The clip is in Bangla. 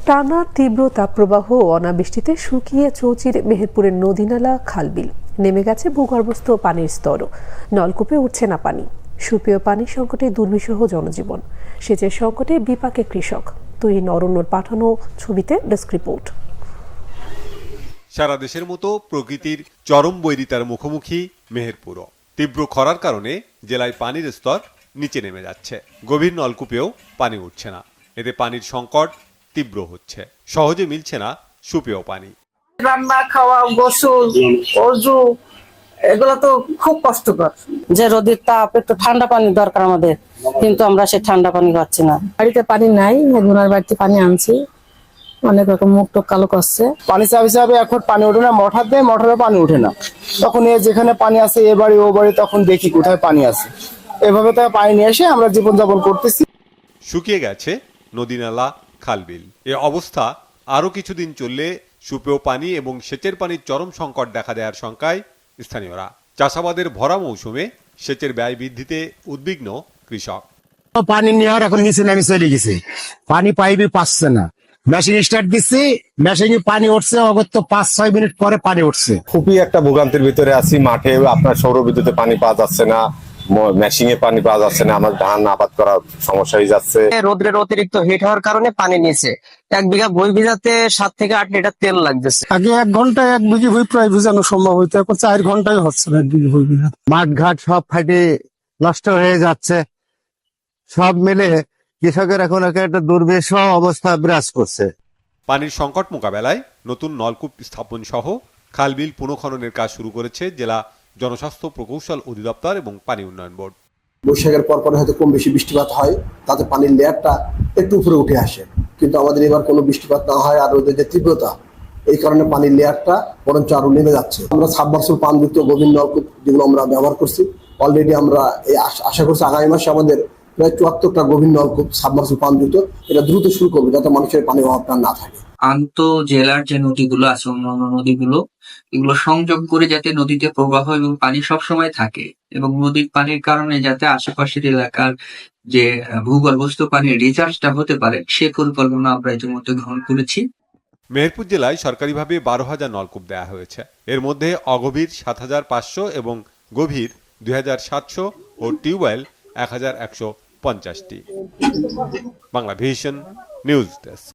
টানা তীব্র তাপপ্রবাহ ও অনাবৃষ্টিতে শুকিয়ে চৌচির মেহেরপুরের নদীনালা খালবিল নেমে গেছে ভূগর্ভস্থ পানির স্তরও। নলকূপে উঠছে না পানি। সুপেয় পানি সংকটে দুর্বিষহ জনজীবন। সেচের সংকটে বিপাকে কৃষক। তুহিন অরণ্যর পাঠানো ছবিতে ডেস্ক রিপোর্ট। সারা দেশের মতো প্রকৃতির চরম বৈরিতার মুখোমুখি মেহেরপুরও। তীব্র খরার কারণে জেলায় পানির স্তর নিচে নেমে যাচ্ছে। গভীর নলকূপেও পানি উঠছে না। এতে পানির সংকট তীব্র হচ্ছে। সহজে মিলছে না সুপেয় পানি। রান্না, খাওয়া, গোসল, অজু এগুলো তো খুব কষ্টকর। যে রোদের তাপ, একটু ঠান্ডা পানি দরকার আমাদের, কিন্তু আমরা সে ঠান্ডা পানি পাচ্ছি না। বাড়িতে পানি নাই, ওনার বাড়িতে পানি আনছি, অনেক রকম মুখ টুক কালো করছে। পানি চাবি এখন পানি ওঠে না, মোটর দেয়, মোটরে পানি ওঠে না। তখন যেখানে পানি আছে এ বাড়ি ও বাড়ি, তখন দেখি কোথায় পানি আছে। এভাবে তো পানি নিয়ে এসে আমরা জীবনযাপন করতেছি। শুকিয়ে গেছে নদী নালা খালবিল। এ অবস্থা আরো কিছুদিন চললে সুপেয় পানি এবং সেচের পানির চরম সংকট দেখা দেওয়ার শঙ্কায় স্থানীয়রা। চাষাবাদের ভরা মৌসুমে সেচের ব্যয় বৃদ্ধিতে উদ্বিগ্ন কৃষক। পানি নেওয়ার এখন নিচে নেমে চলে গেছে, পানি পাইবে পাচ্ছে না। মেশিন স্টার্ট দিচ্ছি, মেশিনে পানি উঠছে, অগত্য 5-6 মিনিট পরে পানি উঠছে। খুবই একটা ভোগান্তির ভিতরে আছি। মাঠে আপনার সৌর বিদ্যুতে পানি পাওয়া যাচ্ছে না, মেশিনে পানি পাওয়া যাচ্ছে না, আমার ধান আবাদ করার সমস্যা হয়ে যাচ্ছে। রোদ্রের অতিরিক্ত হিট হওয়ার কারণে পানি নিচে 1 বিঘা বই ভিজাতে 7 থেকে 8 লিটার তেল লাগতেছে। আগে 1 ঘন্টায় 1 বিঘি বই প্রায় ভিজানো সম্ভব হইতো, এখন 4 ঘন্টায় হচ্ছে না 1 বিঘি বই ভিজা। মাঠ ঘাট সব ফাটে নষ্ট হয়ে যাচ্ছে। সব মিলে কৃষকের এখন একটা দুর্বিষহ অবস্থা বিরাজ করছে। পানির সংকট মোকাবেলায় নতুন নলকূপ স্থাপন সহ খালবিল পুনঃখননের কাজ শুরু করেছে জেলা জনস্বাস্থ্য প্রকৌশল অধিদপ্তর এবং পানি উন্নয়ন বোর্ড। বৈশাখের পর হয়তো কম বেশি বৃষ্টিপাত হয়, তাতে পানির লেয়ারটা একটু উপরে উঠে আসে। কিন্তু আমাদের এবার কোনো বৃষ্টিপাত না হয় আর ওদের যে তীব্রতা, এই কারণে পানির লেয়ারটা বরঞ্চ আরো নেমে যাচ্ছে। আমরা সাবমার্সিবল পাম্পযুক্ত গভীর নলকূপ যেগুলো আমরা ব্যবহার করছি, অলরেডি আমরা আশা করছি আগামী মাসে আমাদের প্রায় 74টা গভীর নলকূপ সাবমার্সিবল পাম্পযুক্ত, এটা দ্রুত শুরু করবে যাতে মানুষের পানির অভাবটা না থাকে। জেলার যে নদীগুলো আছে, অন্যান্য নদীগুলো, এগুলো সংযোগ করে যাতে নদীতে প্রবাহ এবং পানি সবসময় থাকে, এবং নদীর পানির কারণে যাতে আশেপাশের এলাকার যে ভূগর্ভস্থ পানির রিচার্জটা হতে পারে, সে পরিকল্পনা আমরা ইতিমধ্যে গ্রহণ করেছি। মেহেরপুর জেলায় সরকারিভাবে 12,000 নলকূপ দেওয়া হয়েছে। এর মধ্যে অগভীর 7,500 এবং গভীর 2,700 ও টিউবওয়েল 1,150টি। Bangla vision news desk.